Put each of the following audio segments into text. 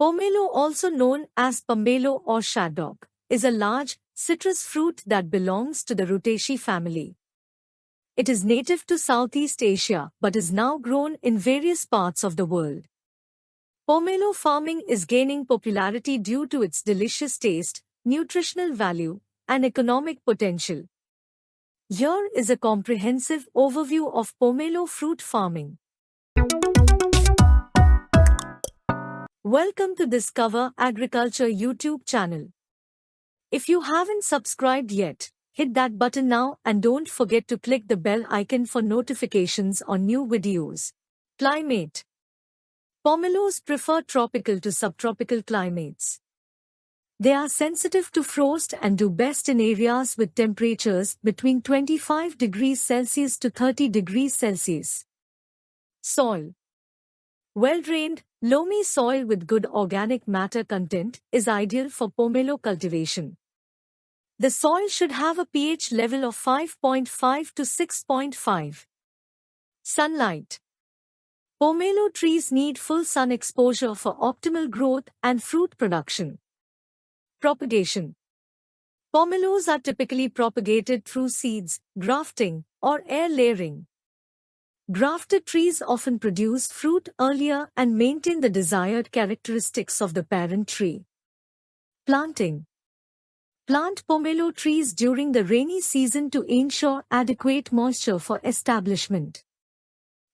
Pomelo, also known as pomelo or shaddock, is a large, citrus fruit that belongs to the Rutaceae family. It is native to Southeast Asia but is now grown in various parts of the world. Pomelo farming is gaining popularity due to its delicious taste, nutritional value, and economic potential. Here is a comprehensive overview of pomelo fruit farming. Welcome to Discover Agriculture YouTube channel. If you haven't subscribed yet, hit that button now and don't forget to click the bell icon for notifications on new videos. Climate. Pomelos prefer tropical to subtropical climates. They are sensitive to frost and do best in areas with temperatures between 25 degrees Celsius to 30 degrees Celsius. Soil. Well-drained, loamy soil with good organic matter content is ideal for pomelo cultivation. The soil should have a pH level of 5.5 to 6.5. Sunlight. Pomelo trees need full sun exposure for optimal growth and fruit production. Propagation. Pomelos are typically propagated through seeds, grafting, or air layering. Grafted trees often produce fruit earlier and maintain the desired characteristics of the parent tree. Planting. Plant pomelo trees during the rainy season to ensure adequate moisture for establishment.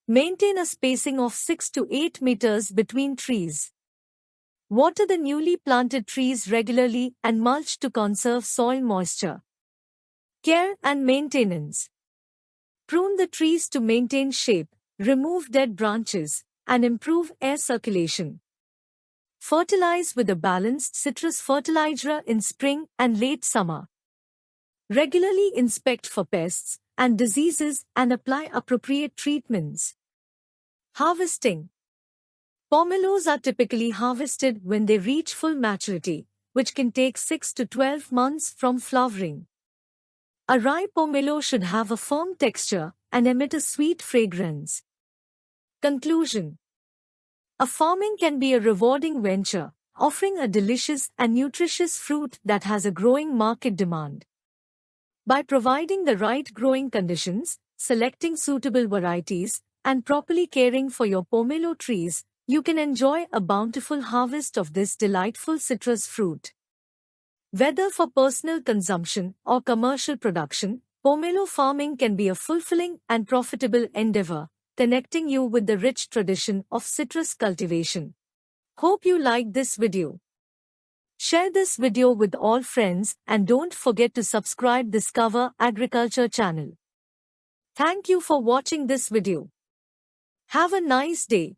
Maintain a spacing of 6 to 8 meters between trees. Water the newly planted trees regularly and mulch to conserve soil moisture. Care and maintenance. Prune the trees to maintain shape, remove dead branches, and improve air circulation. Fertilize with a balanced citrus fertilizer in spring and late summer. Regularly inspect for pests and diseases and apply appropriate treatments. Harvesting. Pomelos are typically harvested when they reach full maturity, which can take 6 to 12 months from flowering. A ripe pomelo should have a firm texture and emit a sweet fragrance. Conclusion. A farming can be a rewarding venture, offering a delicious and nutritious fruit that has a growing market demand. By providing the right growing conditions, selecting suitable varieties, and properly caring for your pomelo trees, you can enjoy a bountiful harvest of this delightful citrus fruit. Whether for personal consumption or commercial production, pomelo farming can be a fulfilling and profitable endeavor, connecting you with the rich tradition of citrus cultivation. Hope you liked this video. Share this video with all friends and don't forget to subscribe Discover Agriculture channel. Thank you for watching this video. Have a nice day.